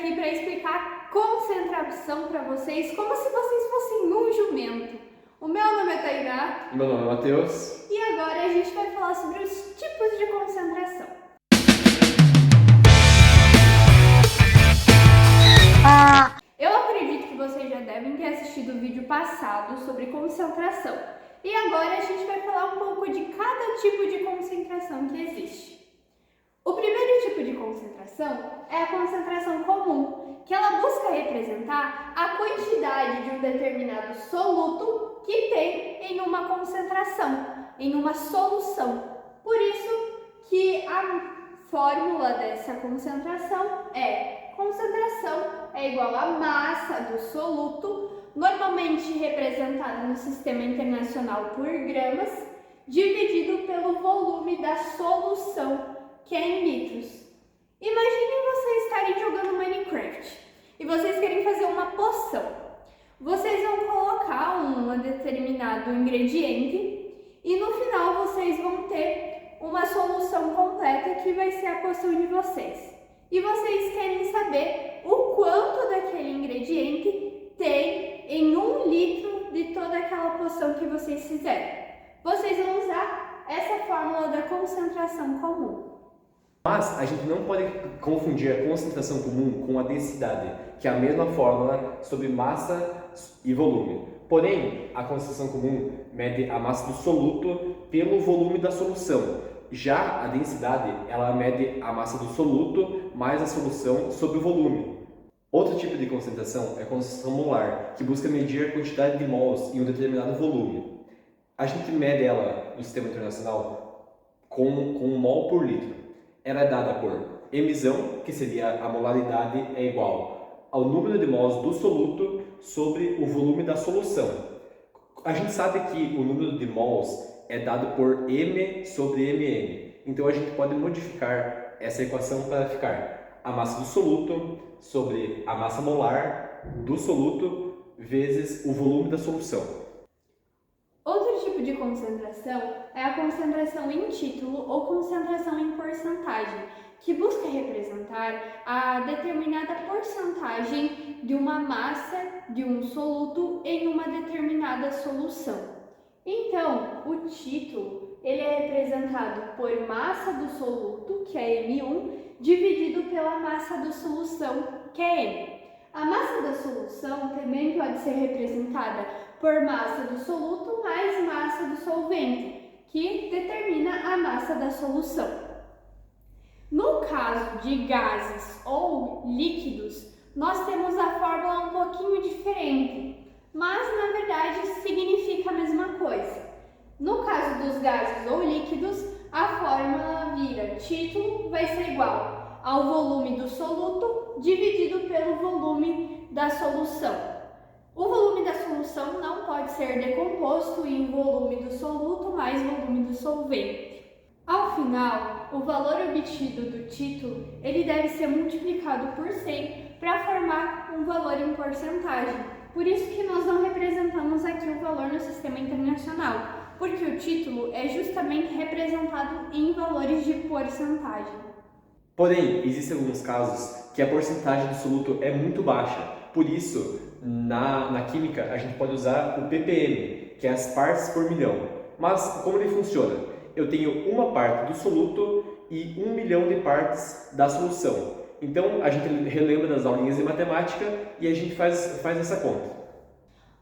aqui para explicar concentração para vocês, como se vocês fossem num jumento. O meu nome é Tainá. Meu nome é Matheus. E agora a gente vai falar sobre os tipos de concentração. Eu acredito que vocês já devem ter assistido o vídeo passado sobre concentração. E agora a gente vai falar um pouco de cada tipo de concentração que existe. O primeiro tipo de concentração é a concentração comum, que ela busca representar a quantidade de um determinado soluto que tem em uma concentração, em uma solução. Por isso que a fórmula dessa concentração é: concentração é igual à massa do soluto, normalmente representada no Sistema Internacional por gramas, dividido pelo volume da solução, que é em litros. Imaginem vocês estarem jogando Minecraft e vocês querem fazer uma poção. Vocês vão colocar um determinado ingrediente e no final vocês vão ter uma solução completa que vai ser a poção de vocês. E vocês querem saber o quanto daquele ingrediente tem em 1 litro de toda aquela poção que vocês fizerem. Vocês vão usar essa fórmula da concentração comum. Mas a gente não pode confundir a concentração comum com a densidade, que é a mesma fórmula sobre massa e volume. Porém, a concentração comum mede a massa do soluto pelo volume da solução. Já a densidade, ela mede a massa do soluto mais a solução sobre o volume. Outro tipo de concentração é a concentração molar, que busca medir a quantidade de mols em um determinado volume. A gente mede ela no Sistema Internacional com 1 mol por litro. Ela é dada por emisão, que seria a molaridade é igual ao número de mols do soluto sobre o volume da solução. A gente sabe que o número de mols é dado por M sobre Mn. Então a gente pode modificar essa equação para ficar a massa do soluto sobre a massa molar do soluto vezes o volume da solução. Outro tipo de concentração é a concentração em título ou concentração em porcentagem, que busca representar a determinada porcentagem de uma massa de um soluto em uma determinada solução. Então, o título ele é representado por massa do soluto, que é M1, dividido pela massa da solução, que é M. A massa da solução também pode ser representada por massa do soluto mais massa do solvente, que determina a massa da solução. No caso de gases ou líquidos, nós temos a fórmula um pouquinho diferente, mas na verdade significa a mesma coisa. No caso dos gases ou líquidos, a fórmula vira título vai ser igual ao volume do soluto dividido pelo volume da solução. O volume da solução não pode ser decomposto em volume do soluto mais volume do solvente. Ao final, o valor obtido do título ele deve ser multiplicado por 100 para formar um valor em porcentagem. Por isso que nós não representamos aqui o valor no Sistema Internacional, porque o título é justamente representado em valores de porcentagem. Porém, existem alguns casos que a porcentagem do soluto é muito baixa. Por isso, na química, a gente pode usar o ppm, que é as partes por milhão. Mas como ele funciona? Eu tenho uma parte do soluto e 1 milhão de partes da solução. Então, a gente relembra das aulinhas de matemática e a gente faz essa conta.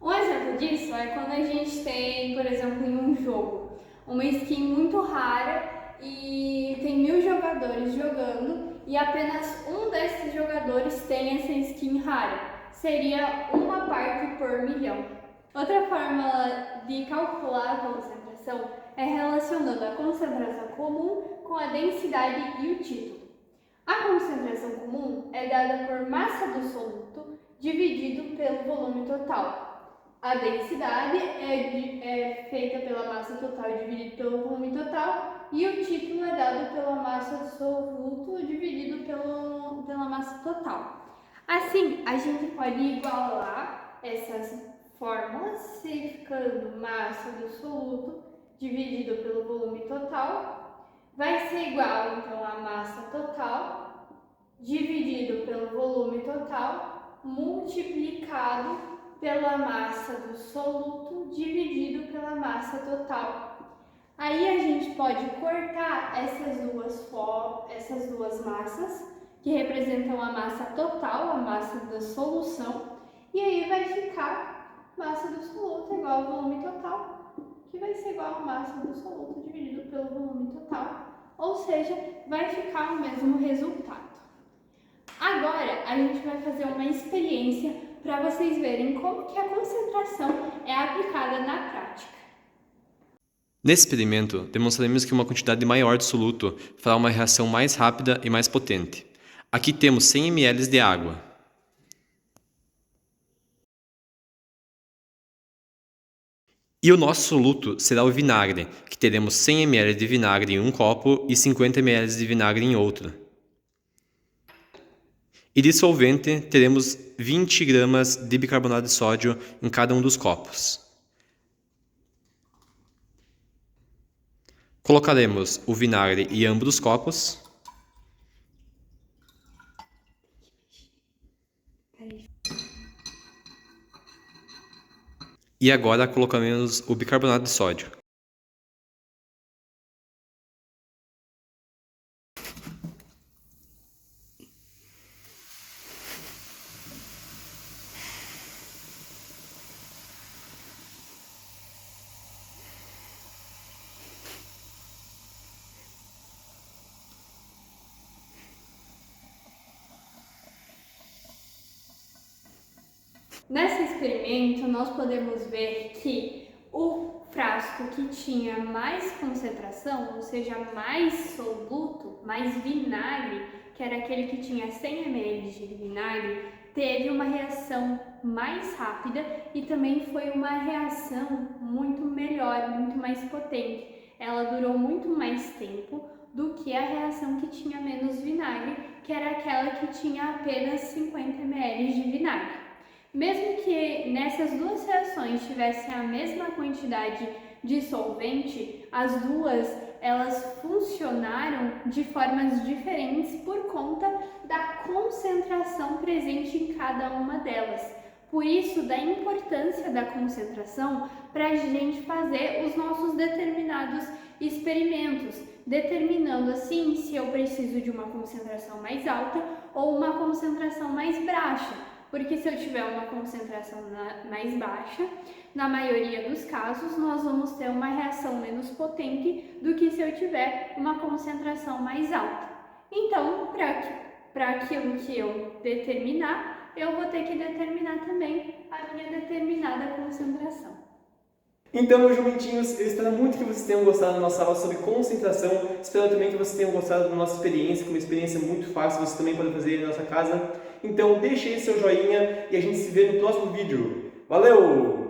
Um exemplo disso é quando a gente tem, por exemplo, em um jogo, uma skin muito rara e tem 1000 jogadores jogando e apenas um desses jogadores tem essa skin rara. Seria uma parte por milhão. Outra forma de calcular a concentração é relacionando a concentração comum com a densidade e o título. A concentração comum é dada por massa do soluto dividido pelo volume total. A densidade é feita pela massa total dividido pelo volume total e o título é dado pela massa do soluto dividido pela massa total. Assim, a gente pode igualar essas fórmulas, ficando massa do soluto dividido pelo volume total, vai ser igual, então, a massa total dividido pelo volume total, multiplicado pela massa do soluto, dividido pela massa total. Aí a gente pode cortar essas duas massas, que representam a massa total, a massa da solução, e aí vai ficar massa do soluto igual ao volume total, que vai ser igual a massa do soluto dividido pelo volume total, ou seja, vai ficar o mesmo resultado. Agora a gente vai fazer uma experiência para vocês verem como que a concentração é aplicada na prática. Nesse experimento, demonstraremos que uma quantidade maior de soluto fará uma reação mais rápida e mais potente. Aqui temos 100 ml de água. E o nosso soluto será o vinagre, que teremos 100 ml de vinagre em um copo e 50 ml de vinagre em outro. E de solvente, teremos 20 gramas de bicarbonato de sódio em cada um dos copos. Colocaremos o vinagre em ambos os copos. E agora colocaremos o bicarbonato de sódio. Nesse experimento, nós podemos ver que o frasco que tinha mais concentração, ou seja, mais soluto, mais vinagre, que era aquele que tinha 100 ml de vinagre, teve uma reação mais rápida e também foi uma reação muito melhor, muito mais potente. Ela durou muito mais tempo do que a reação que tinha menos vinagre, que era aquela que tinha apenas 50 ml de vinagre. Mesmo que nessas duas reações tivessem a mesma quantidade de solvente, as duas elas funcionaram de formas diferentes por conta da concentração presente em cada uma delas. Por isso, da importância da concentração para a gente fazer os nossos determinados experimentos, determinando assim se eu preciso de uma concentração mais alta ou uma concentração mais baixa. Porque se eu tiver uma concentração mais baixa, na maioria dos casos, nós vamos ter uma reação menos potente do que se eu tiver uma concentração mais alta. Então, para aquilo que eu determinar, eu vou ter que determinar também a minha determinada concentração. Então, meus jumentinhos, eu espero muito que vocês tenham gostado da nossa aula sobre concentração. Espero também que vocês tenham gostado da nossa experiência, que é uma experiência muito fácil, vocês também podem fazer na nossa casa. Então, deixe aí seu joinha e a gente se vê no próximo vídeo. Valeu!